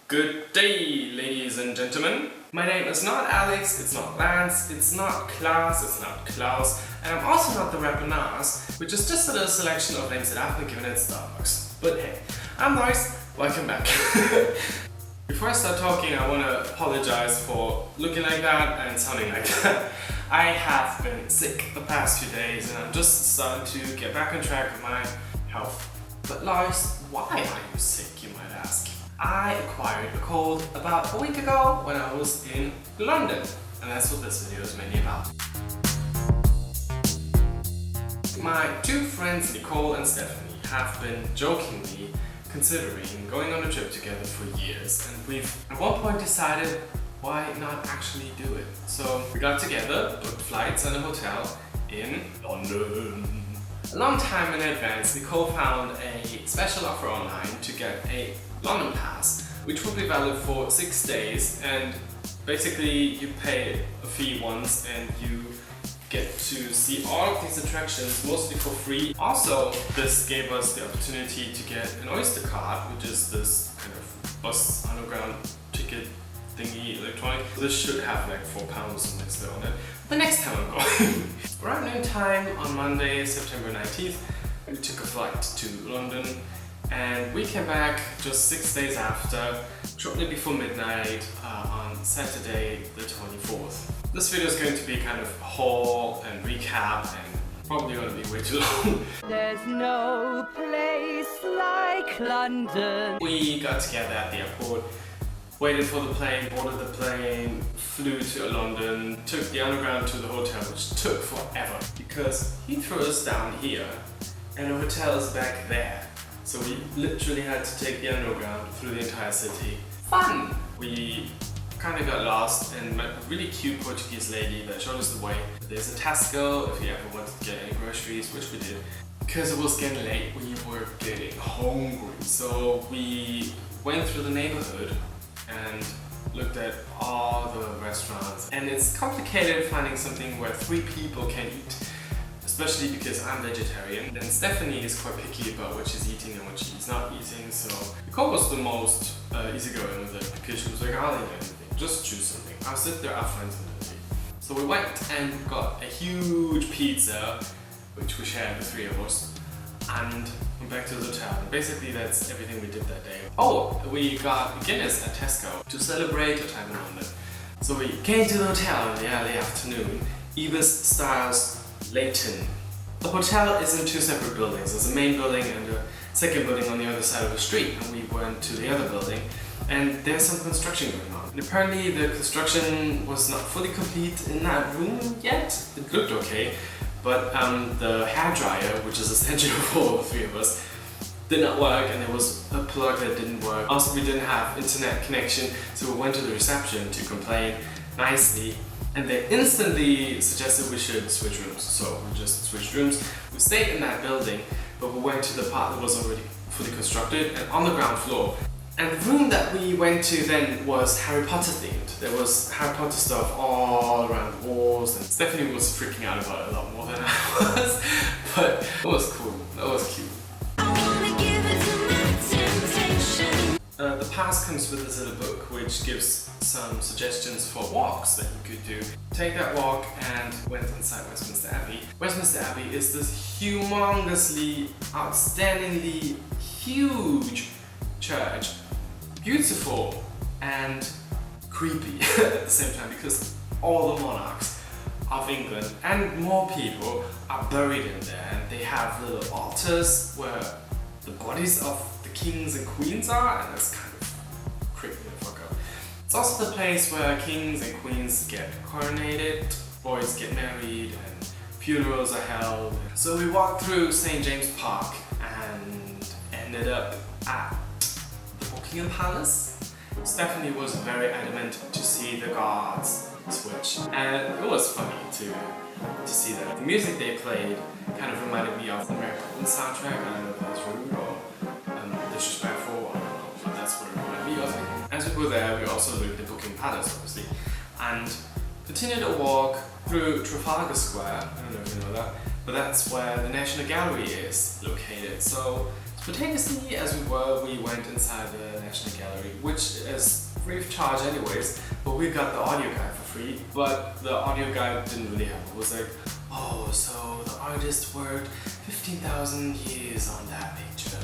Good day, ladies and gentlemen. My name is not Alex, it's not Lance, it's not Klaus, it's not Klaus, and I'm also not the rapper Nas, which is just a little selection of names that I've been given at Starbucks. But hey, I'm Lars, welcome back. Before I start talking, I want to apologize for looking like that and sounding like that. I have been sick the past few days and I'm just starting to get back on track with my health. But Lars, why are you sick, you might ask? I acquired a cold about a week ago when I was in London, and that's what this video is mainly about. My two friends Nicole and Stephanie have been jokingly considering going on a trip together for years, and we've at one point decided why not actually do it. So we got together, booked flights and a hotel in London. A long time in advance, Nicole found a special offer online to get a London pass, which will be valid for 6 days, and basically you pay a fee once and you get to see all of these attractions mostly for free. Also, this gave us the opportunity to get an Oyster card, which is this kind of bus underground ticket thingy electronic. This should have like £4 or something on it. The next time I'm going. Around noon time on Monday, September 19th, we took a flight to London and we came back just 6 days after, shortly before midnight on Saturday the 24th. This video is going to be kind of a haul and recap and probably going to be way too long. There's no place like London. We got together at the airport, waited for the plane, boarded the plane, flew to London, took the underground to the hotel, which took forever because he threw us down here and the hotel is back there. So we literally had to take the underground through the entire city. Fun! We kind of got lost and met a really cute Portuguese lady that showed us the way. There's a Tesco if you ever wanted to get any groceries, which we did. Because it was getting late, we were getting hungry. So we went through the neighborhood and looked at all the restaurants. And it's complicated finding something where 3 people can eat, especially because I'm vegetarian. And Stephanie is quite picky about what she's eating and what she's not eating. So Nicole was the most easygoing with it because she was like, I'll eat anything, just choose something. I'll sit there, I'll find something. So we went and got a huge pizza, which we shared, the 3 of us, and went back to the hotel. And basically that's everything we did that day. Oh, we got Guinness at Tesco to celebrate our time in London. So we came to the hotel in the early afternoon, Ibis Styles Leighton. The hotel is in 2 separate buildings. There's a main building and a second building on the other side of the street, and we went to the other building and there's some construction going on. And apparently the construction was not fully complete in that room yet. It looked okay, but the hairdryer, which is essential for the 3 of us, did not work, and there was a plug that didn't work. Also, we didn't have internet connection, so we went to the reception to complain nicely, and they instantly suggested we should switch rooms. So we just switched rooms. We stayed in that building, but we went to the part that was already fully constructed and on the ground floor. And the room that we went to then was Harry Potter themed. There was Harry Potter stuff all around the walls, and Stephanie was freaking out about it a lot more than I was, but it was cool, that was cute. The pass comes with this little book which gives some suggestions for walks that you could do. Take that walk and went inside Westminster Abbey. Westminster Abbey is this humongously, outstandingly huge church. Beautiful and creepy at the same time because all the monarchs of England and more people are buried in there, and they have little altars where the bodies of the kings and queens are, and that's kind of creepy the fuck up. It's also the place where kings and queens get coronated, boys get married, and funerals are held. So we walked through St. James Park and ended up at the Buckingham Palace. Stephanie was very adamant to see the guards switch, and it was funny to see that. The music they played kind of reminded me of the Mary Poppins soundtrack. I don't know if that's rude or disrespectful, I don't know, but that's what it reminded me of. As we were there, we also looked at Buckingham Palace, obviously, and continued a walk through Trafalgar Square. I don't know if you know that, but that's where the National Gallery is located. So it's Spontaneously as we went inside the National Gallery, which is free of charge anyways, but we got the audio guide for free, but the audio guide didn't really help. It was like, oh, so the artist worked 15,000 years on that picture,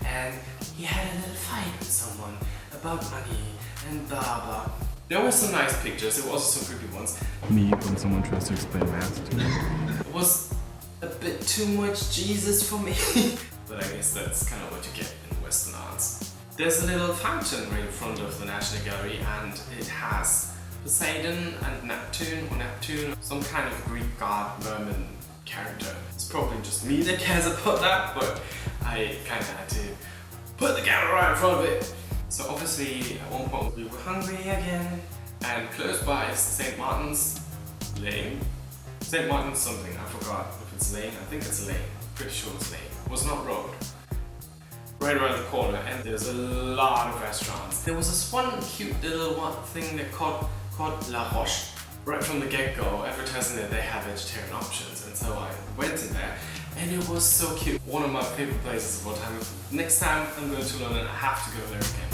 and he had a little fight with someone about money, and blah blah. There were some nice pictures, there were also some creepy ones. Me when someone tries to explain math to me. It was a bit too much Jesus for me. But I guess that's kind of what you get in Western arts. There's a little fountain right in front of the National Gallery, and it has Poseidon and Neptune, some kind of Greek god merman character. It's probably just me that cares about that, but I kind of had to put the camera right in front of it. So obviously at one point we were hungry again, and close by is St. Martin's Lane. St. Martin's something, I forgot if it's lane, I think it's lane, pretty sure it's lane. It was not road. Right around the corner, and there's a lot of restaurants. There was this one cute little thing that called La Roche. Right from the get-go, advertising that they have vegetarian options, and so I went in there, and it was so cute. One of my favorite places of all time. Next time I'm going to London, I have to go there again.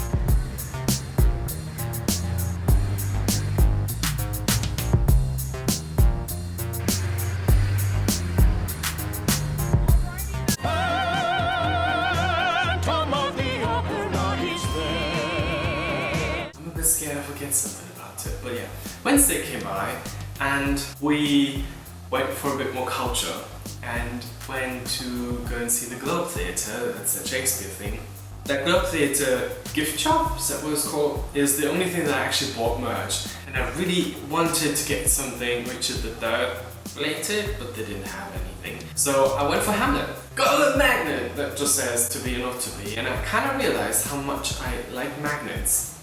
Scared I forget something about it, but yeah. Wednesday came by and we went for a bit more culture and went to go and see the Globe Theatre. That's a Shakespeare thing. That Globe Theatre gift shop, is that what it's called, is the only thing that I actually bought merch, and I really wanted to get something Richard III related, but they didn't have anything. So I went for Hamlet. Got a little magnet that just says to be or not to be, and I kind of realized how much I like magnets.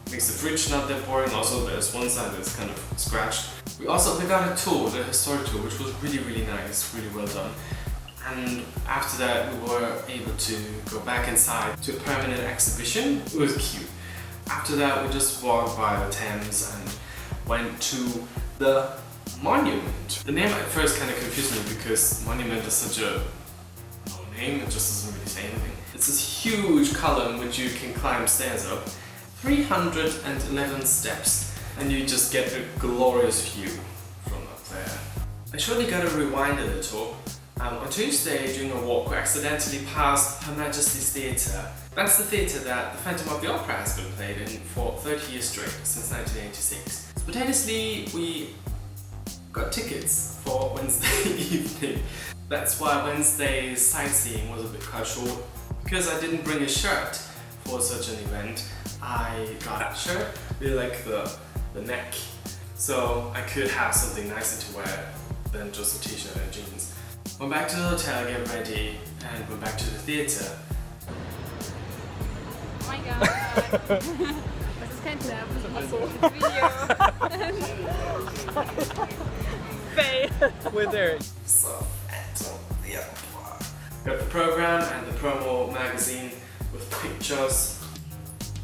Makes the fridge not that boring. Also, there's one side that's kind of scratched. We got a tour, the historic tour, which was really nice, really well done. And after that, we were able to go back inside to a permanent exhibition. It was cute. After that, we just walked by the Thames and went to the Monument. The name at first kind of confused me because Monument is such a no name, it just doesn't really say anything. It's this huge column which you can climb stairs up. 311 steps, and you just get a glorious view from up there. I surely gotta rewind a little. On Tuesday, during a walk, we accidentally passed Her Majesty's Theatre. That's the theatre that the Phantom of the Opera has been played in for 30 years straight, since 1986. Spontaneously, we got tickets for Wednesday evening. That's why Wednesday's sightseeing was a bit cut short, because I didn't bring a shirt for such an event. I got a shirt, really like the neck, so I could have something nicer to wear than just a t-shirt and jeans. Went back to the hotel, get ready, and went back to the theatre. Oh my god! Das ist kein Snap, das ist ein Video. Fail! We're there. So, yeah. Got the program and the promo magazine with pictures.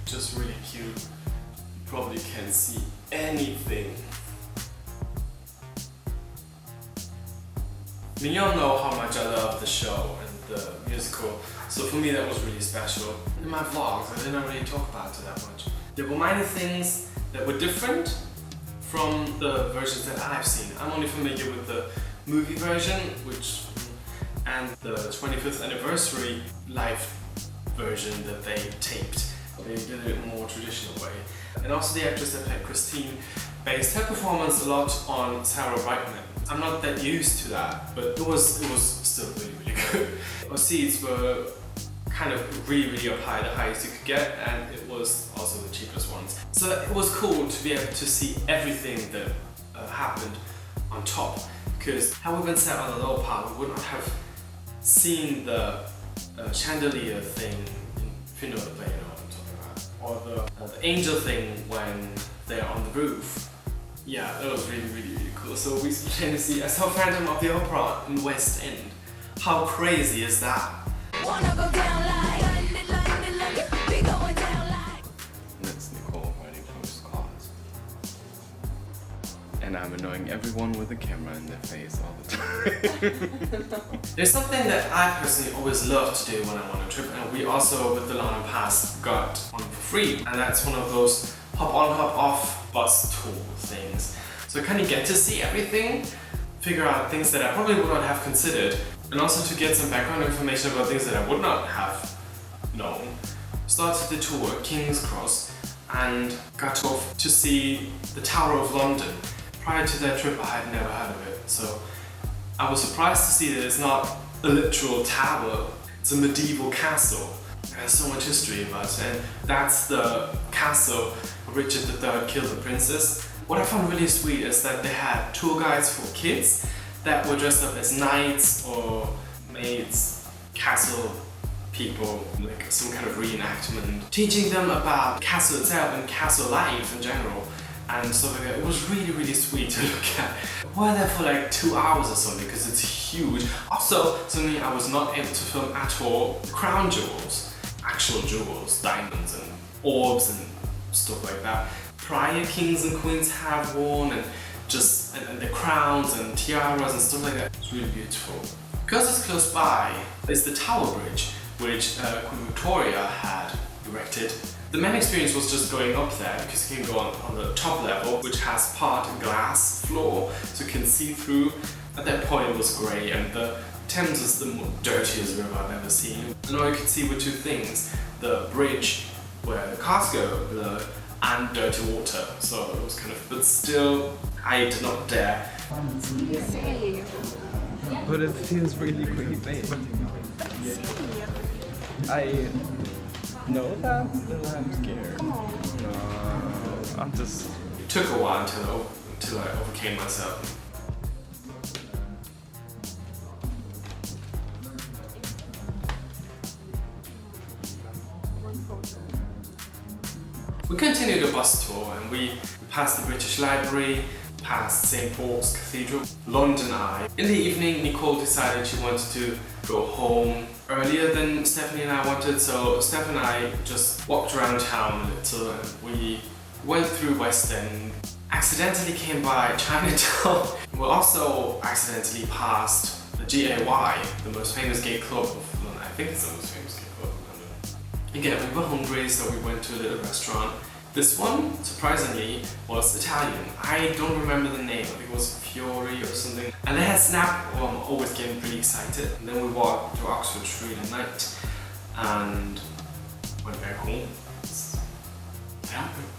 Just really cute. You probably can't see anything. I mean, you all know how much I love the show and the musical, so for me that was really special. In my vlogs, I didn't really talk about it that much. There were minor things that were different from the versions that I've seen. I'm only familiar with the movie version, and the 25th anniversary live version that they taped. They did it in a more traditional way. And also the actress that played Christine based her performance a lot on Sarah Brightman. I'm not that used to that, but it was still really good. Our seats were kind of really up high, the highest you could get, and it was also the cheapest ones. So it was cool to be able to see everything that happened on top, because had we been sat on the lower part, we would not have seen the chandelier thing, if you know the play, you know what I'm talking about, or the angel thing when they're on the roof. Yeah, that was really cool. So we spontaneously, I saw Phantom of the Opera in West End. How crazy is that? Wanna go down like London, be going down like. That's Nicole writing postcards. And and I'm annoying everyone with a camera in their face all the time. There's something that I personally always love to do when I'm on a trip, and we also with the London Pass got one for free, and that's one of those hop on hop off bus tour things. So I kind of get to see everything, figure out things that I probably would not have considered, and also to get some background information about things that I would not have known. Started the tour at King's Cross and got off to see the Tower of London. Prior to that trip I had never heard of it, so I was surprised to see that it's not a literal tower, it's a medieval castle. It has so much history about it, and that's the castle where Richard III killed the princess. What I found really sweet is that they had tour guides for kids that were dressed up as knights or maids, castle people, like some kind of reenactment, teaching them about the castle itself and castle life in general and stuff like that. It was really, really sweet to look at. We were there for like 2 hours or something because it's huge. Also, something I was not able to film at all, crown jewels, actual jewels, diamonds and orbs and stuff like that. Prior kings and queens have worn, and just and the crowns and tiaras and stuff like that. It's really beautiful. Because it's close by is the Tower Bridge, which Queen Victoria had erected. The main experience was just going up there because you can go on the top level, which has part glass floor, so you can see through. At that point it was grey, and the Thames is the dirtiest river I've ever seen. And all you could see were two things: the bridge where the cars go, and dirty water. So it was kind of, but still, I did not dare. But it feels really creepy. I know that, but I'm scared. I'm just... It took a while until I overcame myself. We continued the bus tour and we passed the British Library, past St. Paul's Cathedral, London Eye. In the evening, Nicole decided she wanted to go home earlier than Stephanie and I wanted, so Steph and I just walked around town a little and we went through West End, accidentally came by Chinatown. We also accidentally passed the GAY, the most famous gay club of London. I think it's the most famous gay club of London. Again, we were hungry, so we went to a little restaurant. This one, surprisingly, was Italian. I don't remember the name, I think it was Fiori or something. And they had snap, always getting pretty excited. And then we walked to Oxford Street at night and went back home. It happened.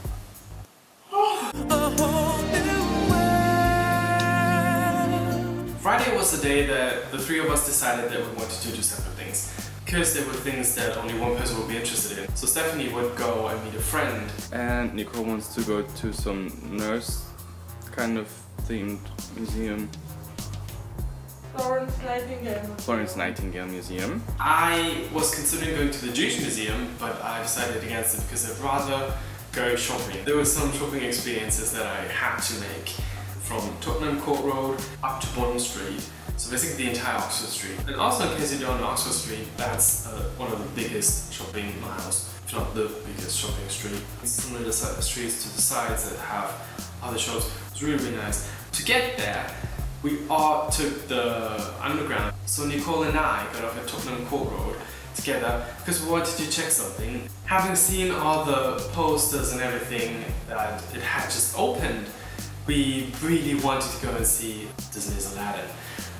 Friday was the day that the three of us decided that we wanted to do separate things. Because there were things that only one person would be interested in. So Stephanie would go and meet a friend. And Nicole wants to go to some nurse kind of themed museum. Florence Nightingale Museum. I was considering going to the Jewish Museum, but I decided against it because I'd rather go shopping. There were some shopping experiences that I had to make, from Tottenham Court Road up to Bond Street. So basically the entire Oxford Street. And also, in case you don't know, Oxford Street, that's one of the biggest shopping miles, if not the biggest shopping street. Some little streets to the sides that have other shops. It's really, really nice. To get there, we all took the underground. So Nicole and I got off at Tottenham Court Road together because we wanted to check something. Having seen all the posters and everything that it had just opened, we really wanted to go and see Disney's Aladdin.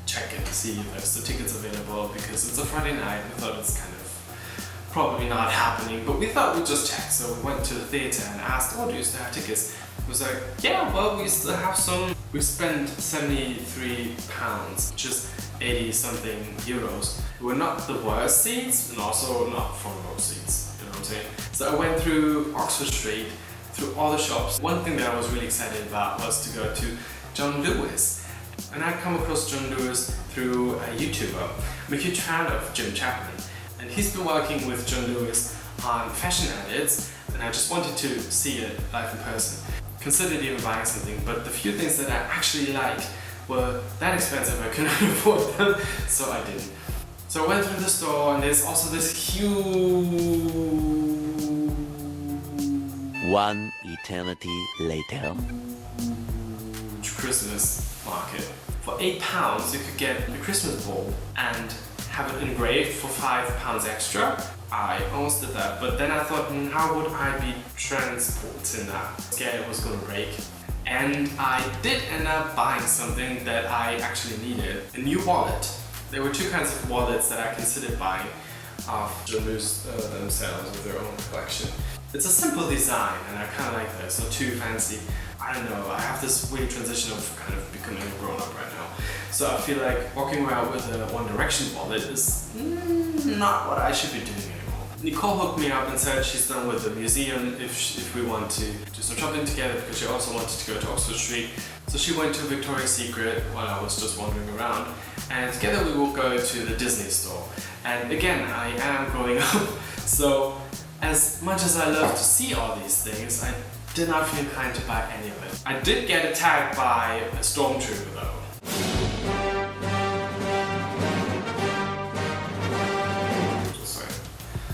Check it to see if there's the tickets available because it's a Friday night. We thought it's kind of probably not happening, but we thought we'd just check. So we went to the theatre and asked, oh, do you still have tickets? It was like, yeah, well, we still have some. We spent £73, which is 80 something euros. We were not the worst seats and also not front row seats, you know what I'm saying? So I went through Oxford Street, through all the shops. One thing that I was really excited about was to go to John Lewis. And I come across John Lewis through a YouTuber. I'm a huge fan of Jim Chapman, and he's been working with John Lewis on fashion edits, and I just wanted to see it live in person. Considered even buying something, but the few things that I actually liked were that expensive I couldn't afford them, so I didn't. So I went through the store, and there's also this huge... One eternity later. Christmas market. For £8 you could get a Christmas ball and have it engraved for £5 extra. I almost did that, but then I thought, how would I be transporting that? Scared it was gonna break. And I did end up buying something that I actually needed. A new wallet. There were two kinds of wallets that I considered buying of Jalouse themselves with their own collection. It's a simple design and I kind of like that. It's not too fancy. I don't know, I have this weird transition of kind of becoming a grown-up right now. So I feel like walking around with a One Direction wallet is not what I should be doing anymore. Nicole hooked me up and said she's done with the museum if we want to do some shopping together, because she also wanted to go to Oxford Street. So she went to Victoria's Secret while I was just wandering around, and together we will go to the Disney store. And again, I am growing up, so as much as I love to see all these things, I did not feel inclined to buy any of it. I did get attacked by a stormtrooper though.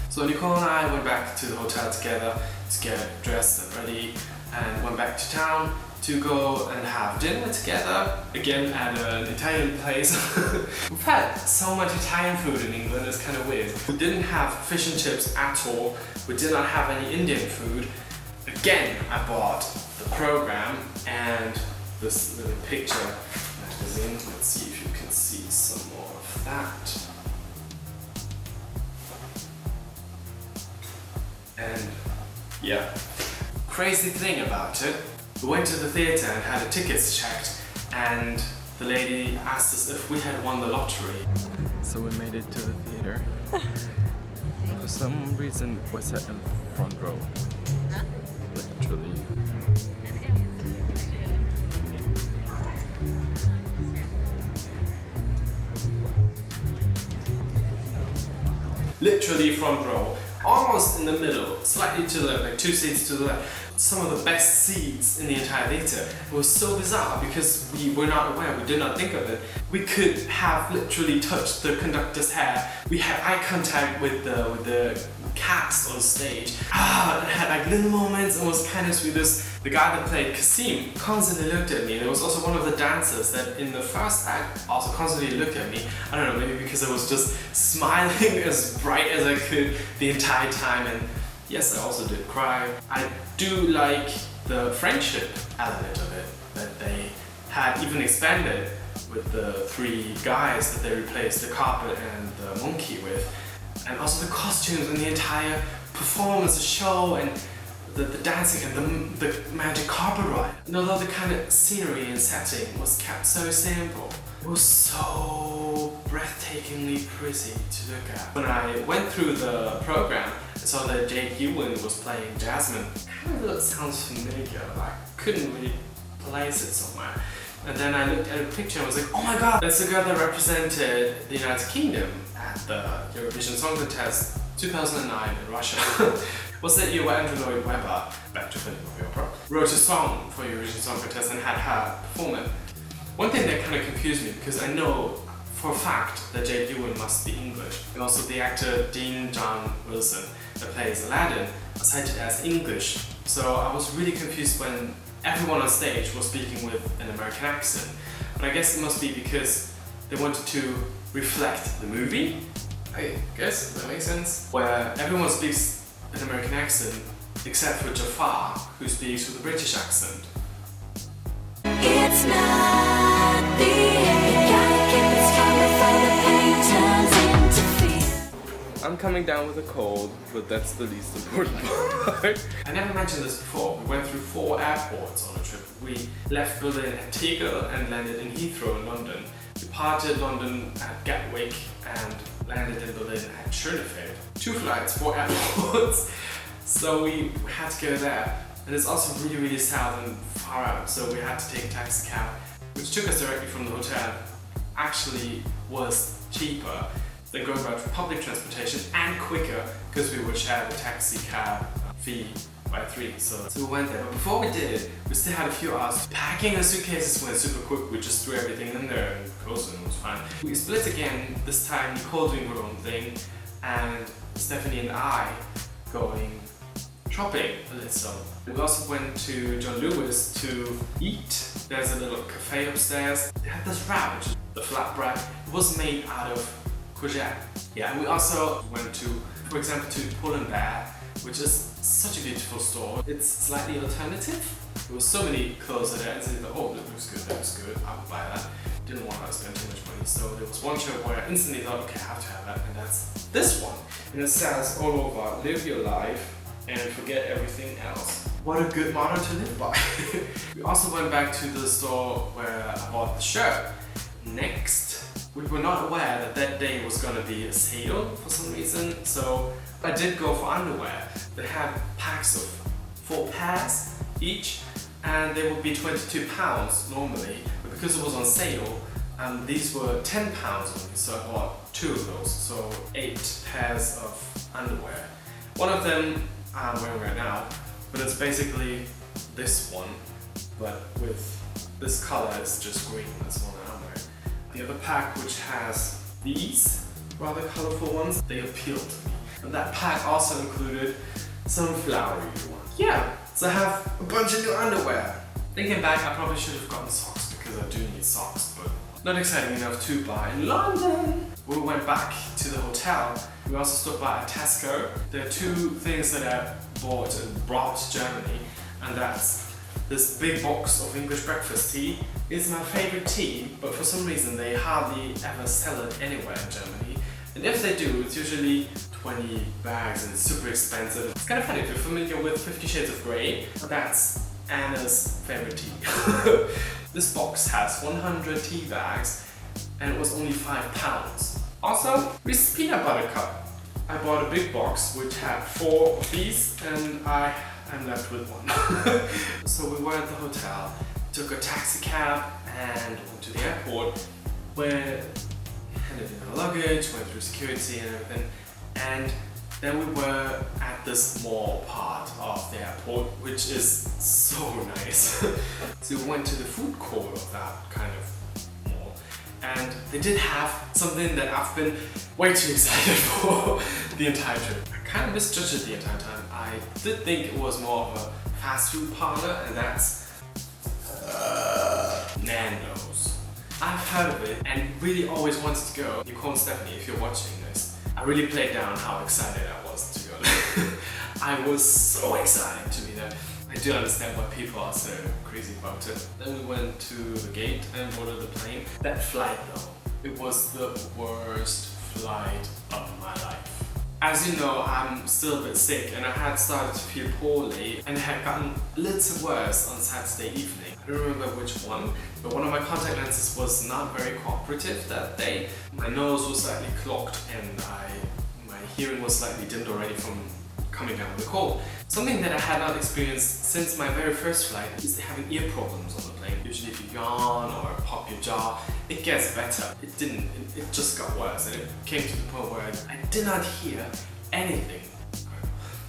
So Nicole and I went back to the hotel together to get dressed and ready, and went back to town to go and have dinner together, again at an Italian place. We've had so much Italian food in England, it's kind of weird. We didn't have fish and chips at all, we did not have any Indian food. Again, I bought the program and this little picture magazine. Let's see if you can see some more of that. And yeah, crazy thing about it, we went to the theatre and had the tickets checked, and the lady asked us if we had won the lottery. So we made it to the theater. For some reason we sat in the front row. Literally. Literally front row, almost in the middle, slightly to the left, like 2 seats to the left. Some of the best seats in the entire theatre. It was so bizarre because we were not aware, we did not think of it. We could have literally touched the conductor's hair. We had eye contact with the cast on stage. It had like little moments, and was kind of sweet. The guy that played Kasim constantly looked at me, and there was also one of the dancers that in the first act also constantly looked at me. I don't know, maybe because I was just smiling as bright as I could the entire time, and yes, I also did cry. I do like the friendship element of it, that they had even expanded with the 3 guys that they replaced the carpet and the monkey with, and also the costumes and the entire performance, the show, and the dancing and the magic carpet ride. And although the kind of scenery and setting was kept so simple, it was so breathtakingly pretty to look at. When I went through the program, I saw that Jake Ewan was playing Jasmine. Kind of sounds familiar, but I couldn't really place it somewhere. And then I looked at a picture and was like, oh my god, that's the girl that represented the United Kingdom at the Eurovision Song Contest 2009 in Russia. Was that year where Andrew Lloyd Webber, back to Phantom of the Opera, wrote a song for Eurovision Song Contest and had her perform it. One thing that kind of confused me, because I know for a fact that Jake Ewan must be English, and also the actor Dean John Wilson that plays Aladdin was cited as English. So I was really confused when everyone on stage was speaking with an American accent. But I guess it must be because they wanted to reflect the movie, I guess, if that makes sense, where everyone speaks an American accent except for Jafar, who speaks with a British accent. It's not the end. Gotta keep it strong before the pain turns into fear. I'm coming down with a cold, but that's the least important part. I never mentioned this before. We went through 4 airports on a trip. We left Berlin at Tegel and landed in Heathrow in London. Departed London at Gatwick and landed in Berlin at Schönefeld. 2 flights, 4 airports. So we had to go there. And it's also really, really south and far out, so we had to take a taxi cab, which took us directly from the hotel. Actually was cheaper than going by public transportation and quicker, because we would share the taxi cab fee by 3. So we went there. But before we did, we still had a few hours. Packing the suitcases went super quick. We just threw everything in there and closed and it was fine. We split again, this time Nicole doing her own thing, and Stephanie and I going shopping a little. We also went to John Lewis to eat. There's a little cafe upstairs. They had this wrap, which is the flatbread. It was made out of courgette. Yeah, and we also went to, for example, to Pull & Bear, which is such a beautiful store. It's slightly alternative. There were so many clothes there, and so I thought, oh, that looks good, I would buy that. Didn't want to spend too much money, so there was one shirt where I instantly thought, okay, I have to have that, and that's this one. And it says all over, live your life and forget everything else. What a good motto to live by. We also went back to the store where I bought the shirt. Next, we were not aware that that day was going to be a sale for some reason, so I did go for underwear. They had packs of 4 pairs each, and they would be £22 normally, but because it was on sale, these were £10 only, so I bought 2 of those, so 8 pairs of underwear. One of them I'm wearing right now, but it's basically this one, but with this color is just green, that's the one that I'm wearing. The other pack, which has these rather colorful ones, they appeal to me. And that pack also included some flowery ones. Yeah, so I have a bunch of new underwear. Thinking back, I probably should have gotten socks because I do need socks, but not exciting enough to buy in London. When we went back to the hotel, we also stopped by a Tesco. There are 2 things that I bought and brought to Germany, and that's this big box of English breakfast tea. It's my favorite tea, but for some reason they hardly ever sell it anywhere in Germany. And if they do, it's usually 20 bags and it's super expensive. It's kind of funny, if you're familiar with 50 Shades of Grey, that's Anna's favorite tea. This box has 100 tea bags and it was only £5. Also, Reese's Peanut Butter Cup. I bought a big box which had 4 of these and I'm left with 1. So we were at the hotel, took a taxi cab and went to the airport where we handed in our luggage, went through security and everything, and then we were at this mall part of the airport, which is so nice. So we went to the food court of that kind of mall, and they did have something that I've been way too excited for the entire trip. I kind of misjudged it the entire time. I did think it was more of a fast food parlor, and that's Nando's. I've heard of it and really always wanted to go. You call Stephanie if you're watching this. I really played down how excited I was to go there. I was so excited to be there. I do understand why people are so crazy about it. Then we went to the gate and boarded the plane. That flight though, it was the worst flight of my life. As you know, I'm still a bit sick and I had started to feel poorly and it had gotten a little worse on Saturday evening. I don't remember which one, but one of my contact lenses was not very cooperative that day. My nose was slightly clogged and my hearing was slightly dimmed already from coming down with a cold. Something that I had not experienced since my very first flight is having ear problems on the plane. Usually if you yawn or pop your jaw, it gets better. It didn't, it just got worse and it came to the point where I did not hear anything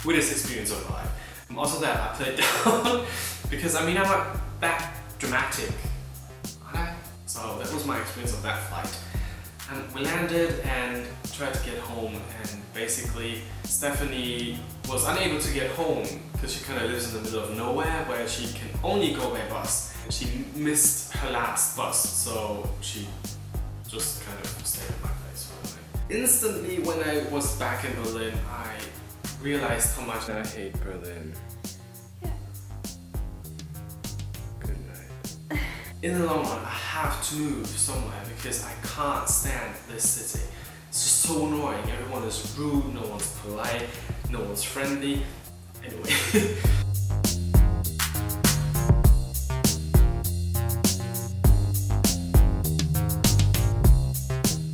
with this experience of life. Also that I played down because I mean I'm not that dramatic, aren't I? So that was my experience of that flight. And we landed and tried to get home, and basically Stephanie was unable to get home because she kind of lives in the middle of nowhere where she can only go by bus. She missed her last bus, so she just kind of stayed at my place for the night. Instantly when I was back in Berlin, I realized how much I hate Berlin. In the long run, I have to move somewhere because I can't stand this city. It's just so annoying. Everyone is rude, no one's polite, no one's friendly. Anyway.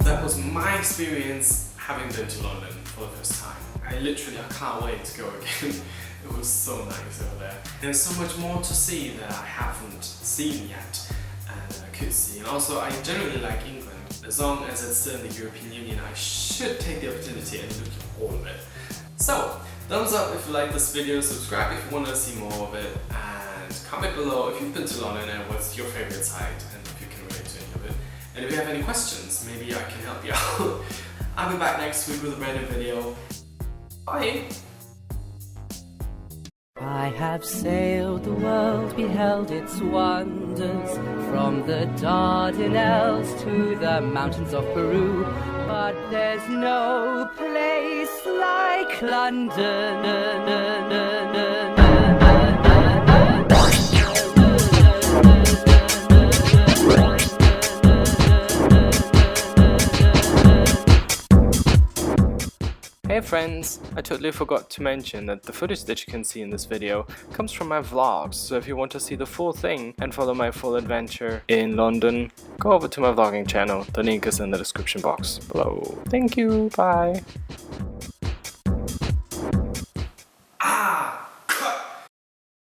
That was my experience having been to London for the first time. I can't wait to go again. It was so nice over there. There's so much more to see that I haven't seen yet and I could see. And also I generally like England. As long as it's still in the European Union, I should take the opportunity and look at all of it. So, thumbs up if you like this video, subscribe if you want to see more of it, and comment below if you've been to London and what's your favorite site and if you can relate to any of it. And if you have any questions, maybe I can help you out. I'll be back next week with a brand new video. Bye! I have sailed the world, beheld its wonders, from the Dardanelles to the mountains of Peru. But there's no place like London. Hey friends, I totally forgot to mention that the footage that you can see in this video comes from my vlogs, so if you want to see the full thing and follow my full adventure in London, go over to my vlogging channel. The link is in the description box below. Thank you, bye!